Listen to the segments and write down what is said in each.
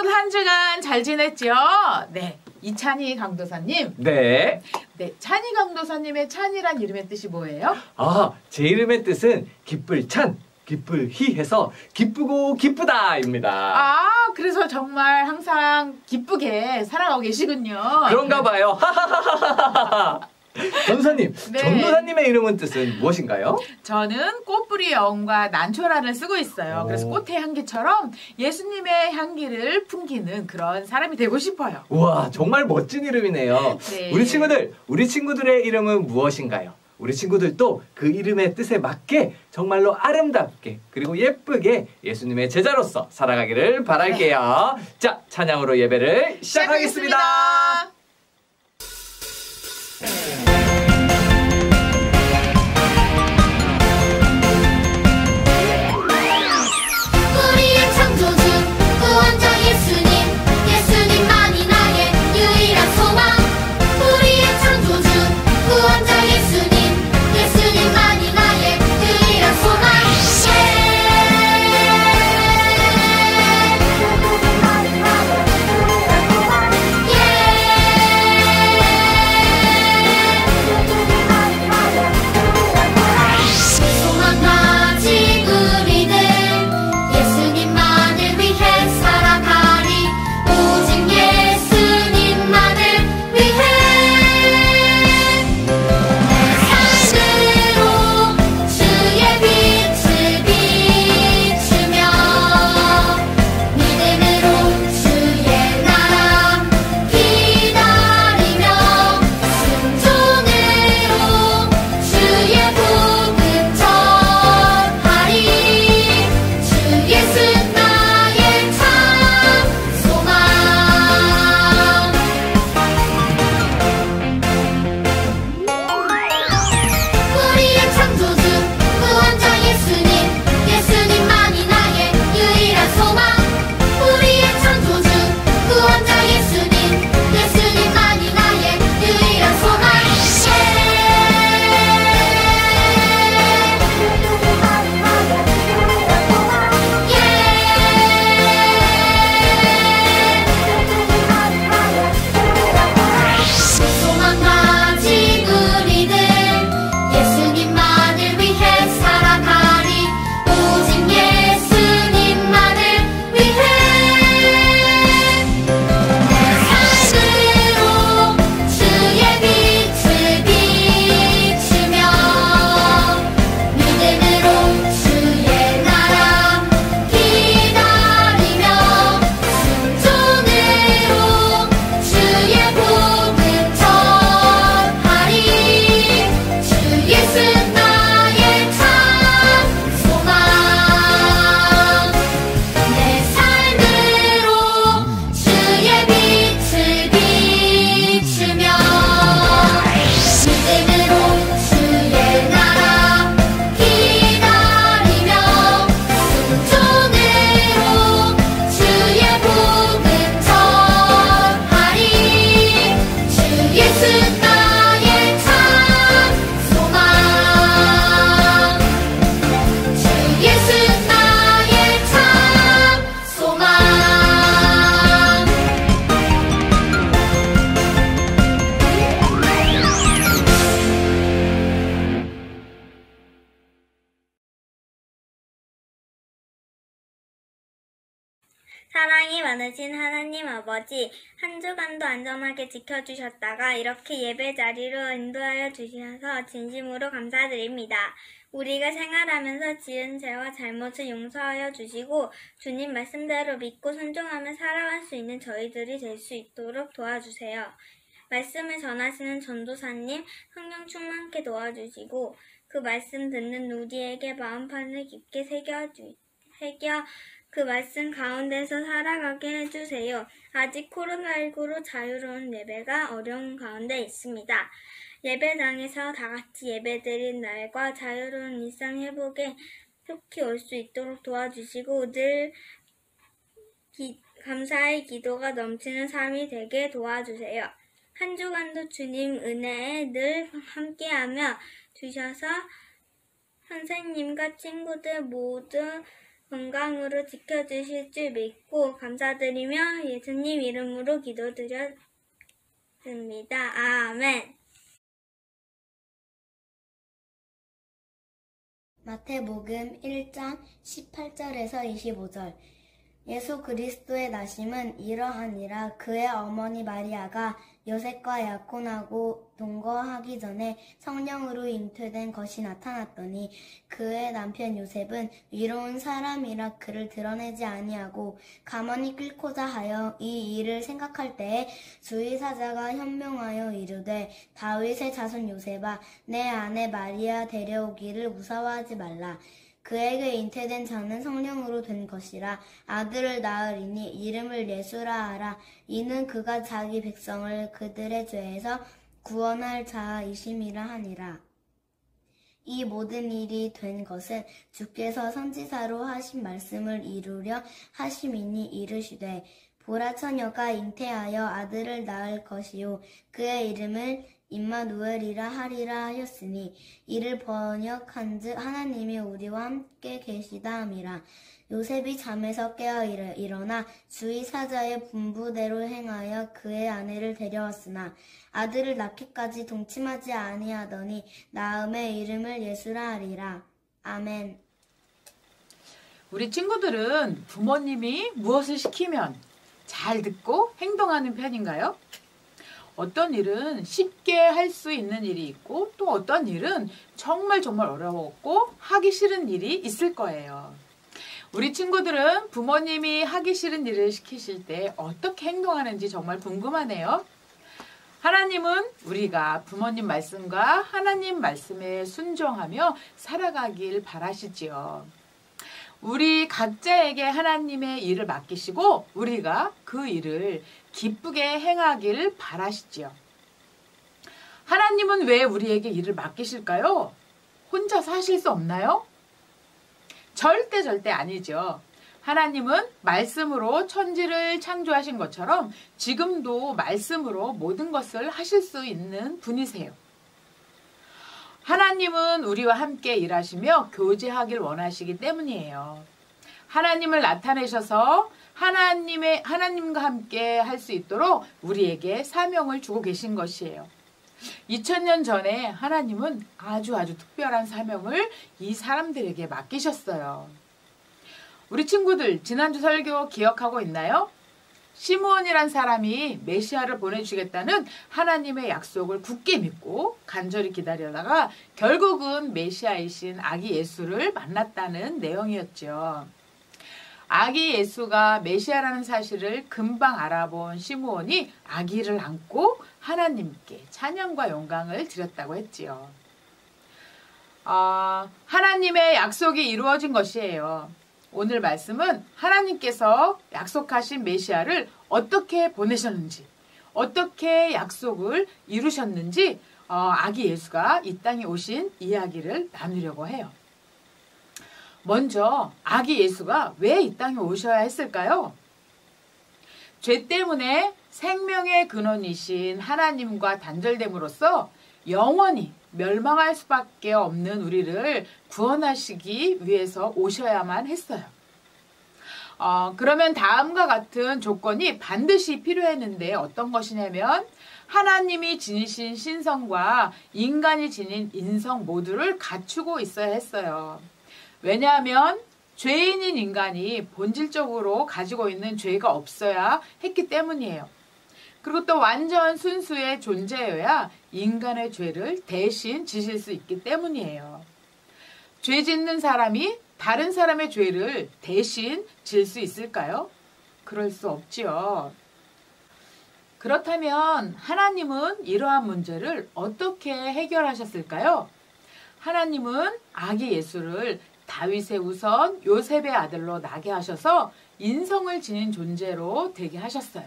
여러분 한 주간 잘 지냈죠? 네, 이찬희 강도사님. 네. 네, 찬희 강도사님의 찬이란 이름의 뜻이 뭐예요? 아, 제 이름의 뜻은 기쁠 찬, 기쁠 희 해서 기쁘고 기쁘다입니다. 아, 그래서 정말 항상 기쁘게 살아가고 계시군요. 그런가 봐요. 전도사님, 네. 전도사님의 이름은 뜻은 무엇인가요? 저는 꽃뿌리 여운과 난초란을 쓰고 있어요. 그래서 꽃의 향기처럼 예수님의 향기를 풍기는 그런 사람이 되고 싶어요. 우와, 정말 멋진 이름이네요. 네. 우리 친구들의 이름은 무엇인가요? 우리 친구들도 그 이름의 뜻에 맞게 정말로 아름답게 그리고 예쁘게 예수님의 제자로서 살아가기를 바랄게요. 자, 찬양으로 예배를 시작하겠습니다. 우리의 창조주 구원자 예수님, 예수님만이 나의 유일한 소망. 우리의 창조주 구원자 예수님, 예수님만이 나의 유일한 소망. 소망 가진 우리들 예수님만을 위해 살아가리. 오직 예수님만을 위해 삶으로 주의 빛을 비추며 믿음으로 주의 나라 기다리며 순종으로 주의 복음 전하리. 주 예수 나의 참 소망. 우리의 창조주 구원자 예수님, 예수님만이 나의 유일한 소망. 우리의 창조주 구원자 예수님, 예수님만이 나의 유일한 소망. 소망 가진 우리들 예수님만을 위해 살아가리. 오직 예수님만을 위해 삶으로 주의 빛을 비추며 믿음으로 주의 나라 기다리며 순종으로 주의 복음 전하리. 주 예수 나의 참 소망. 내 삶으로 주의 빛을 비추며 믿음으로 주의 나라 기다리며 순종으로 주의 복음 전하리. 주 예수 나의 참 소망. 주 예수 나의 참 소망. 사랑이 많으신 하나님 아버지, 한 주간도 안전하게 지켜주셨다가 이렇게 예배 자리로 인도하여 주셔서 진심으로 감사드립니다. 우리가 생활하면서 지은 죄와 잘못을 용서하여 주시고 주님 말씀대로 믿고 순종하며 살아갈 수 있는 저희들이 될 수 있도록 도와주세요. 말씀을 전하시는 전도사님, 성령 충만케 도와주시고 그 말씀 듣는 우리에게 마음판을 깊게 새겨 그 말씀 가운데서 살아가게 해주세요. 아직 코로나19로 자유로운 예배가 어려운 가운데 있습니다. 예배당에서 다같이 예배드린 날과 자유로운 일상 회복에 속히 올 수 있도록 도와주시고 늘 감사의 기도가 넘치는 삶이 되게 도와주세요. 한 주간도 주님 은혜에 늘 함께하며 주셔서 선생님과 친구들 모두 건강으로 지켜주실 줄 믿고 감사드리며 예수님 이름으로 기도드렸습니다. 아멘. 마태복음 1장 18절에서 25절. 예수 그리스도의 나심은 이러하니라. 그의 어머니 마리아가 요셉과 약혼하고 동거하기 전에 성령으로 잉태된 것이 나타났더니 그의 남편 요셉은 위로운 사람이라 그를 드러내지 아니하고 가만히 끓고자 하여 이 일을 생각할 때에 주의사자가 현명하여 이르되 다윗의 자손 요셉아 내 아내 마리아 데려오기를 무서워하지 말라. 그에게 잉태된 자는 성령으로 된 것이라. 아들을 낳으리니 이름을 예수라 하라. 이는 그가 자기 백성을 그들의 죄에서 구원할 자이심이라 하니라. 이 모든 일이 된 것은 주께서 선지자로 하신 말씀을 이루려 하심이니 이르시되 보라 처녀가 잉태하여 아들을 낳을 것이요 그의 이름을 임마누엘이라 하리라 하셨으니 이를 번역한즉 하나님이 우리와 함께 계시다 함이라. 요셉이 잠에서 깨어 일어나 주의 사자의 분부대로 행하여 그의 아내를 데려왔으나 아들을 낳기까지 동침하지 아니하더니 낳음에 이름을 예수라 하리라. 아멘. 우리 친구들은 부모님이 무엇을 시키면 잘 듣고 행동하는 편인가요? 어떤 일은 쉽게 할 수 있는 일이 있고 또 어떤 일은 정말 어려웠고 하기 싫은 일이 있을 거예요. 우리 친구들은 부모님이 하기 싫은 일을 시키실 때 어떻게 행동하는지 정말 궁금하네요. 하나님은 우리가 부모님 말씀과 하나님 말씀에 순종하며 살아가길 바라시지요. 우리 각자에게 하나님의 일을 맡기시고 우리가 그 일을 기쁘게 행하길 바라시지요. 하나님은 왜 우리에게 일을 맡기실까요? 혼자서 하실 수 없나요? 절대 아니죠. 하나님은 말씀으로 천지를 창조하신 것처럼 지금도 말씀으로 모든 것을 하실 수 있는 분이세요. 하나님은 우리와 함께 일하시며 교제하길 원하시기 때문이에요. 하나님을 나타내셔서 하나님과 함께 할 수 있도록 우리에게 사명을 주고 계신 것이에요. 2000년 전에 하나님은 아주 특별한 사명을 이 사람들에게 맡기셨어요. 우리 친구들 지난주 설교 기억하고 있나요? 시므온이란 사람이 메시아를 보내주시겠다는 하나님의 약속을 굳게 믿고 간절히 기다려다가 결국은 메시아이신 아기 예수를 만났다는 내용이었죠. 아기 예수가 메시아라는 사실을 금방 알아본 시므온이 아기를 안고 하나님께 찬양과 영광을 드렸다고 했지요. 하나님의 약속이 이루어진 것이에요. 오늘 말씀은 하나님께서 약속하신 메시아를 어떻게 보내셨는지, 어떻게 약속을 이루셨는지 아기 예수가 이 땅에 오신 이야기를 나누려고 해요. 먼저 아기 예수가 왜 이 땅에 오셔야 했을까요? 죄 때문에 생명의 근원이신 하나님과 단절됨으로써 영원히 멸망할 수밖에 없는 우리를 구원하시기 위해서 오셔야만 했어요. 그러면 다음과 같은 조건이 반드시 필요했는데 어떤 것이냐면 하나님이 지니신 신성과 인간이 지닌 인성 모두를 갖추고 있어야 했어요. 왜냐하면 죄인인 인간이 본질적으로 가지고 있는 죄가 없어야 했기 때문이에요. 그리고 또 완전 순수의 존재여야 인간의 죄를 대신 지실 수 있기 때문이에요. 죄 짓는 사람이 다른 사람의 죄를 대신 질 수 있을까요? 그럴 수 없지요. 그렇다면 하나님은 이러한 문제를 어떻게 해결하셨을까요? 하나님은 아기 예수를 다윗의 우선 요셉의 아들로 나게 하셔서 인성을 지닌 존재로 되게 하셨어요.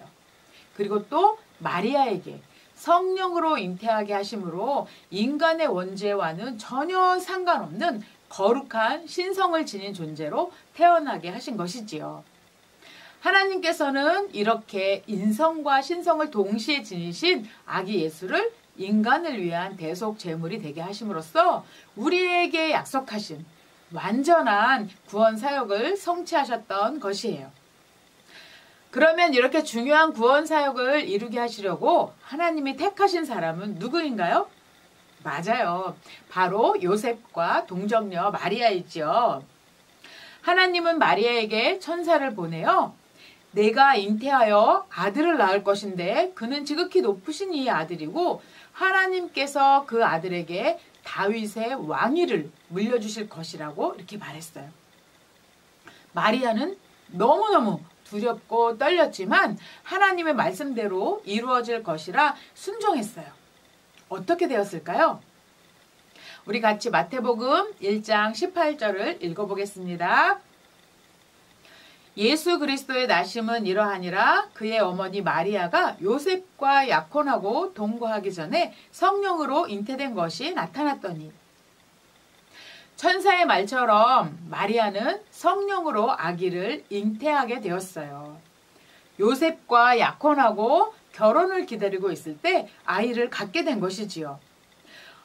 그리고 또 마리아에게 성령으로 잉태하게 하심으로 인간의 원죄와는 전혀 상관없는 거룩한 신성을 지닌 존재로 태어나게 하신 것이지요. 하나님께서는 이렇게 인성과 신성을 동시에 지니신 아기 예수를 인간을 위한 대속 제물이 되게 하심으로써 우리에게 약속하신 완전한 구원 사역을 성취하셨던 것이에요. 그러면 이렇게 중요한 구원 사역을 이루게 하시려고 하나님이 택하신 사람은 누구인가요? 맞아요. 바로 요셉과 동정녀 마리아이지요. 하나님은 마리아에게 천사를 보내요. 내가 잉태하여 아들을 낳을 것인데 그는 지극히 높으신 이 아들이고 하나님께서 그 아들에게 다윗의 왕위를 물려주실 것이라고 이렇게 말했어요. 마리아는 너무너무 두렵고 떨렸지만 하나님의 말씀대로 이루어질 것이라 순종했어요. 어떻게 되었을까요? 우리 같이 마태복음 1장 18절을 읽어보겠습니다. 예수 그리스도의 나심은 이러하니라. 그의 어머니 마리아가 요셉과 약혼하고 동거하기 전에 성령으로 잉태된 것이 나타났더니, 천사의 말처럼 마리아는 성령으로 아기를 잉태하게 되었어요. 요셉과 약혼하고 결혼을 기다리고 있을 때 아이를 갖게 된 것이지요.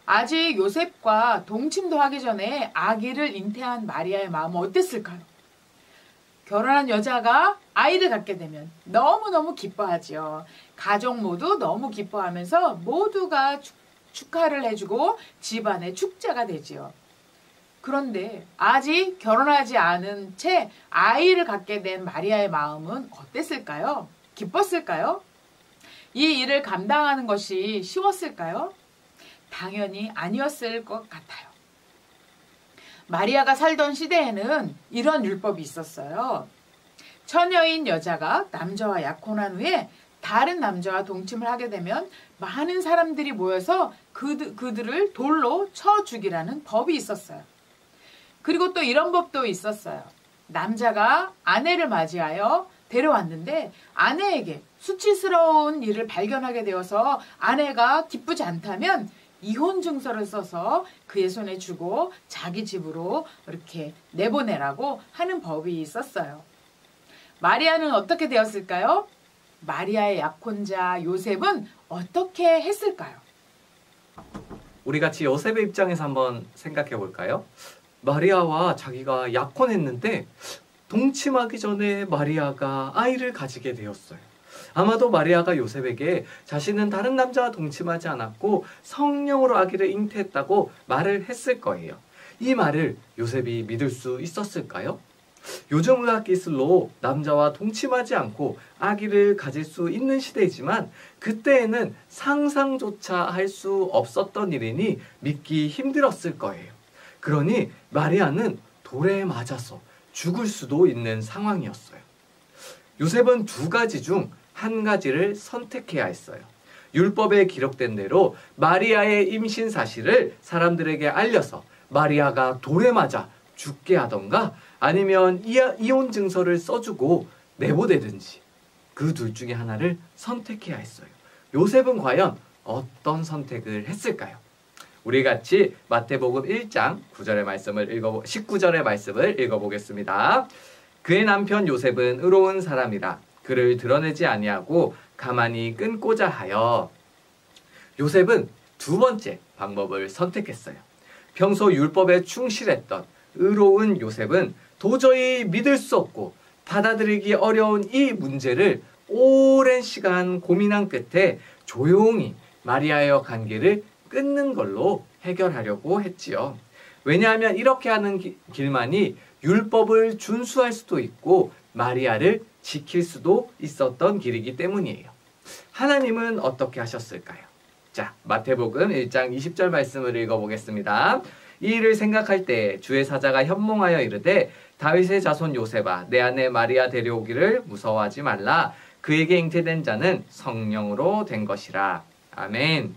아직 요셉과 동침도 하기 전에 아기를 잉태한 마리아의 마음은 어땠을까요? 결혼한 여자가 아이를 갖게 되면 너무너무 기뻐하지요. 가족 모두 너무 기뻐하면서 모두가 축하를 해주고 집안의 축제가 되지요. 그런데 아직 결혼하지 않은 채 아이를 갖게 된 마리아의 마음은 어땠을까요? 기뻤을까요? 이 일을 감당하는 것이 쉬웠을까요? 당연히 아니었을 것 같아요. 마리아가 살던 시대에는 이런 율법이 있었어요. 처녀인 여자가 남자와 약혼한 후에 다른 남자와 동침을 하게 되면 많은 사람들이 모여서 그들을 돌로 쳐 죽이라는 법이 있었어요. 그리고 또 이런 법도 있었어요. 남자가 아내를 맞이하여 데려왔는데 아내에게 수치스러운 일을 발견하게 되어서 아내가 기쁘지 않다면 이혼 증서를 써서 그의 손에 주고 자기 집으로 이렇게 내보내라고 하는 법이 있었어요. 마리아는 어떻게 되었을까요? 마리아의 약혼자 요셉은 어떻게 했을까요? 우리 같이 요셉의 입장에서 한번 생각해 볼까요? 마리아와 자기가 약혼했는데 동침하기 전에 마리아가 아이를 가지게 되었어요. 아마도 마리아가 요셉에게 자신은 다른 남자와 동침하지 않았고 성령으로 아기를 잉태했다고 말을 했을 거예요. 이 말을 요셉이 믿을 수 있었을까요? 요즘 의학 기술로 남자와 동침하지 않고 아기를 가질 수 있는 시대이지만 그때에는 상상조차 할 수 없었던 일이니 믿기 힘들었을 거예요. 그러니 마리아는 돌에 맞아서 죽을 수도 있는 상황이었어요. 요셉은 두 가지 중 한 가지를 선택해야 했어요. 율법에 기록된 대로 마리아의 임신 사실을 사람들에게 알려서 마리아가 돌에 맞아 죽게 하던가 아니면 이혼 증서를 써주고 내보내든지 그 둘 중에 하나를 선택해야 했어요. 요셉은 과연 어떤 선택을 했을까요? 우리 같이 마태복음 1장 9절의 말씀을 19절의 말씀을 읽어보겠습니다. 그의 남편 요셉은 의로운 사람이라 그를 드러내지 아니하고 가만히 끊고자 하여. 요셉은 두 번째 방법을 선택했어요. 평소 율법에 충실했던 의로운 요셉은 도저히 믿을 수 없고 받아들이기 어려운 이 문제를 오랜 시간 고민한 끝에 조용히 마리아의 관계를 끊는 걸로 해결하려고 했지요. 왜냐하면 이렇게 하는 길만이 율법을 준수할 수도 있고 마리아를 지킬 수도 있었던 길이기 때문이에요. 하나님은 어떻게 하셨을까요? 자, 마태복음 1장 20절 말씀을 읽어보겠습니다. 이 일을 생각할 때 주의 사자가 현몽하여 이르되 다윗의 자손 요셉아 내 아내 마리아 데려오기를 무서워하지 말라. 그에게 잉태된 자는 성령으로 된 것이라. 아멘.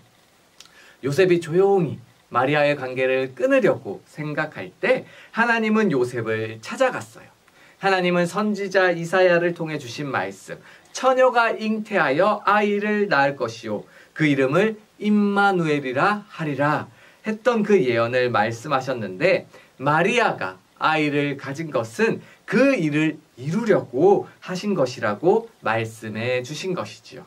요셉이 조용히 마리아의 관계를 끊으려고 생각할 때 하나님은 요셉을 찾아갔어요. 하나님은 선지자 이사야를 통해 주신 말씀, 처녀가 잉태하여 아이를 낳을 것이요 그 이름을 임마누엘이라 하리라 했던 그 예언을 말씀하셨는데 마리아가 아이를 가진 것은 그 일을 이루려고 하신 것이라고 말씀해 주신 것이지요.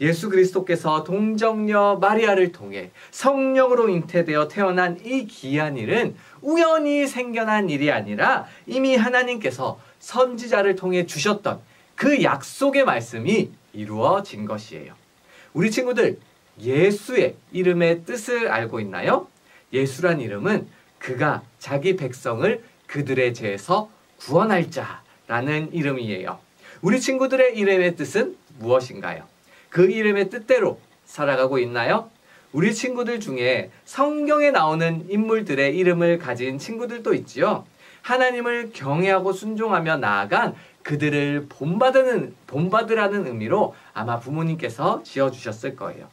예수 그리스도께서 동정녀 마리아를 통해 성령으로 잉태되어 태어난 이 귀한 일은 우연히 생겨난 일이 아니라 이미 하나님께서 선지자를 통해 주셨던 그 약속의 말씀이 이루어진 것이에요. 우리 친구들, 예수의 이름의 뜻을 알고 있나요? 예수란 이름은 그가 자기 백성을 그들의 죄에서 구원할 자라는 이름이에요. 우리 친구들의 이름의 뜻은 무엇인가요? 그 이름의 뜻대로 살아가고 있나요? 우리 친구들 중에 성경에 나오는 인물들의 이름을 가진 친구들도 있지요. 하나님을 경외하고 순종하며 나아간 그들을 본받으라는 의미로 아마 부모님께서 지어주셨을 거예요.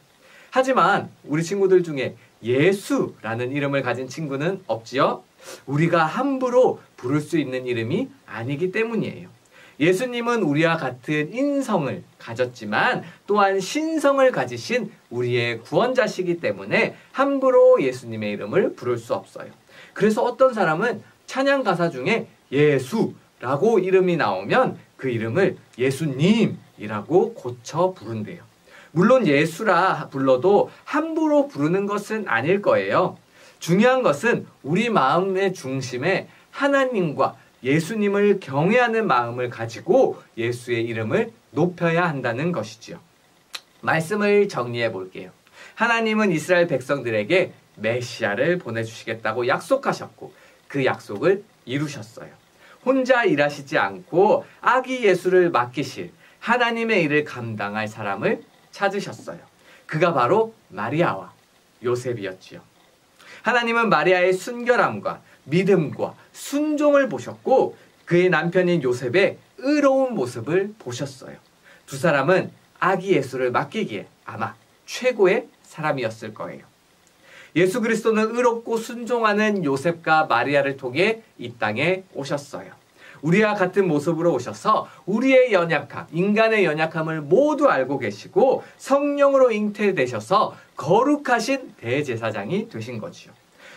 하지만 우리 친구들 중에 예수라는 이름을 가진 친구는 없지요? 우리가 함부로 부를 수 있는 이름이 아니기 때문이에요. 예수님은 우리와 같은 인성을 가졌지만 또한 신성을 가지신 우리의 구원자시기 때문에 함부로 예수님의 이름을 부를 수 없어요. 그래서 어떤 사람은 찬양 가사 중에 예수라고 이름이 나오면 그 이름을 예수님이라고 고쳐 부른대요. 물론 예수라 불러도 함부로 부르는 것은 아닐 거예요. 중요한 것은 우리 마음의 중심에 하나님과 예수님을 경외하는 마음을 가지고 예수의 이름을 높여야 한다는 것이지요. 말씀을 정리해 볼게요. 하나님은 이스라엘 백성들에게 메시아를 보내주시겠다고 약속하셨고 그 약속을 이루셨어요. 혼자 일하시지 않고 아기 예수를 맡기실 하나님의 일을 감당할 사람을 찾으셨어요. 그가 바로 마리아와 요셉이었지요. 하나님은 마리아의 순결함과 믿음과 순종을 보셨고 그의 남편인 요셉의 의로운 모습을 보셨어요. 두 사람은 아기 예수를 맡기기에 아마 최고의 사람이었을 거예요. 예수 그리스도는 의롭고 순종하는 요셉과 마리아를 통해 이 땅에 오셨어요. 우리와 같은 모습으로 오셔서 우리의 연약함, 인간의 연약함을 모두 알고 계시고 성령으로 잉태되셔서 거룩하신 대제사장이 되신 거지요.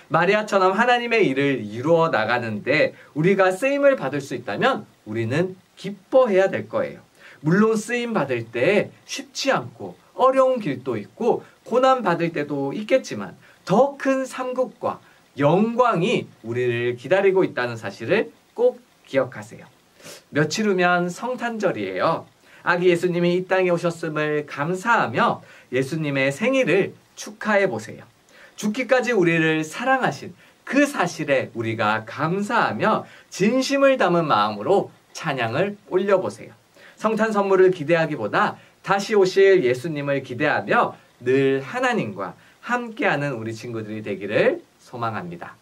마리아처럼 하나님의 일을 이루어 나가는데 우리가 쓰임을 받을 수 있다면 우리는 기뻐해야 될 거예요. 물론 쓰임 받을 때 쉽지 않고 어려운 길도 있고 고난 받을 때도 있겠지만 더 큰 상급과 영광이 우리를 기다리고 있다는 사실을 꼭 기억하세요. 며칠 후면 성탄절이에요. 아기 예수님이 이 땅에 오셨음을 감사하며 예수님의 생일을 축하해 보세요. 죽기까지 우리를 사랑하신 그 사실에 우리가 감사하며 진심을 담은 마음으로 찬양을 올려보세요. 성탄 선물을 기대하기보다 다시 오실 예수님을 기대하며 늘 하나님과 함께하는 우리 친구들이 되기를 소망합니다.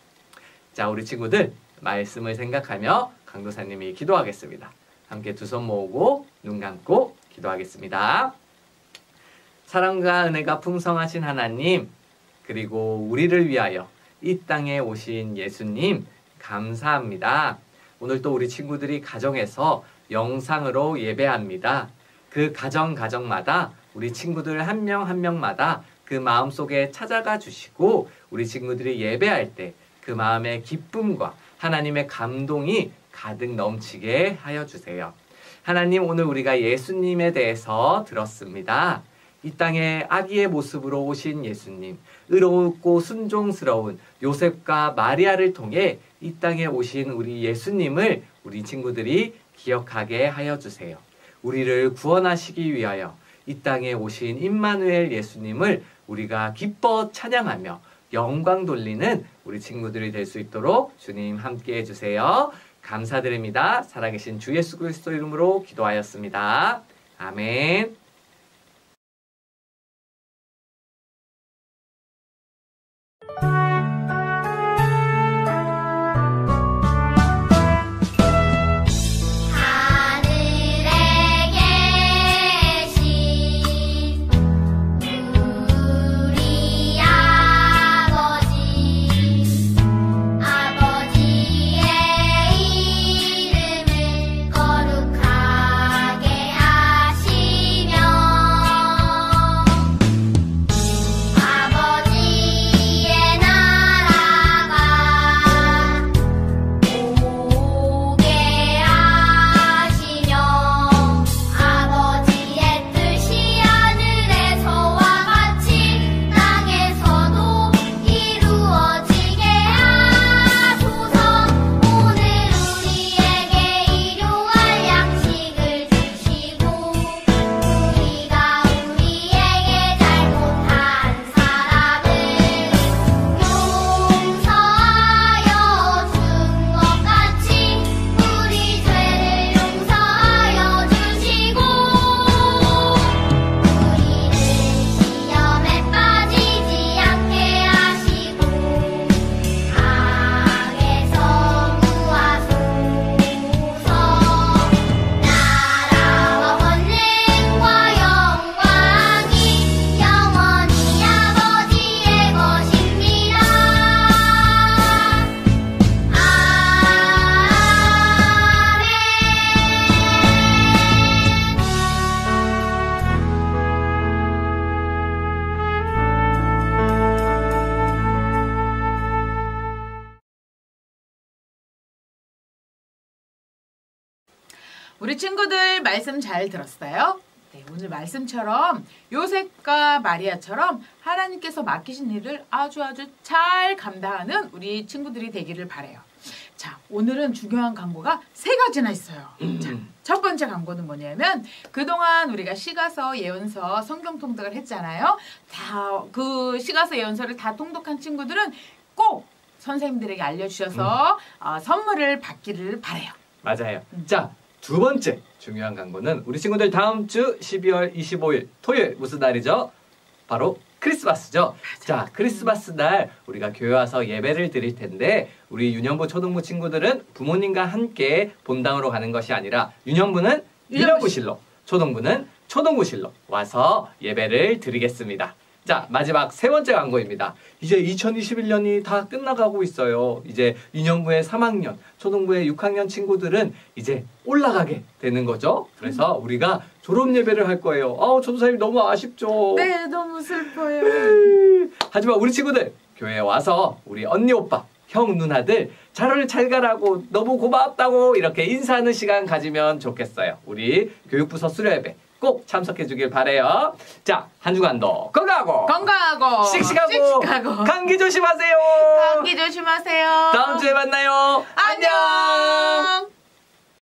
자, 우리 친구들 말씀을 생각하며 강도사님이 기도하겠습니다. 함께 두 손 모으고 눈 감고 기도하겠습니다. 사랑과 은혜가 풍성하신 하나님, 그리고 우리를 위하여 이 땅에 오신 예수님 감사합니다. 오늘 또 우리 친구들이 가정에서 영상으로 예배합니다. 그 가정마다 우리 친구들 한 명 한 명마다 그 마음속에 찾아가 주시고 우리 친구들이 예배할 때 그 마음의 기쁨과 하나님의 감동이 가득 넘치게 하여 주세요. 하나님, 오늘 우리가 예수님에 대해서 들었습니다. 이 땅에 아기의 모습으로 오신 예수님, 의롭고 순종스러운 요셉과 마리아를 통해 이 땅에 오신 우리 예수님을 우리 친구들이 기억하게 하여 주세요. 우리를 구원하시기 위하여 이 땅에 오신 임마누엘 예수님을 우리가 기뻐 찬양하며 영광 돌리는 우리 친구들이 될 수 있도록 주님 함께 해주세요. 감사드립니다. 살아계신 주 예수 그리스도 이름으로 기도하였습니다. 아멘. 거룩하게 하시며 우리 친구들 말씀 잘 들었어요? 네, 오늘 말씀처럼 요셉과 마리아처럼 하나님께서 맡기신 일을 아주 잘 감당하는 우리 친구들이 되기를 바라요. 자, 오늘은 중요한 광고가 3가지나 있어요. 자, 첫 번째 광고는 뭐냐면 그동안 우리가 시가서, 예언서, 성경 통독을 했잖아요. 다 그 시가서, 예언서를 다 통독한 친구들은 꼭 선생님들에게 알려주셔서 선물을 받기를 바라요. 맞아요. 자, 두 번째 중요한 광고는 우리 친구들 다음 주 12월 25일 토요일 무슨 날이죠? 바로 크리스마스죠. 자, 크리스마스 날 우리가 교회 와서 예배를 드릴 텐데 우리 유년부 초등부 친구들은 부모님과 함께 본당으로 가는 것이 아니라 유년부는 유년부실로, 초등부는 초등부실로 와서 예배를 드리겠습니다. 자, 마지막 3번째 광고입니다. 이제 2021년이 다 끝나가고 있어요. 이제 유년부의 3학년, 초등부의 6학년 친구들은 이제 올라가게 되는 거죠. 그래서 우리가 졸업 예배를 할 거예요. 전도사님 너무 아쉽죠. 네, 너무 슬퍼요. 하지만 우리 친구들 교회에 와서 우리 언니 오빠, 형 누나들 자료를 잘 가라고 너무 고맙다고 이렇게 인사하는 시간 가지면 좋겠어요. 우리 교육부서 수료 예배 꼭 참석해 주길 바래요. 자, 한 주간도 건강하고 씩씩하고 감기 조심하세요. 감기 조심하세요. 다음 주에 만나요. 안녕.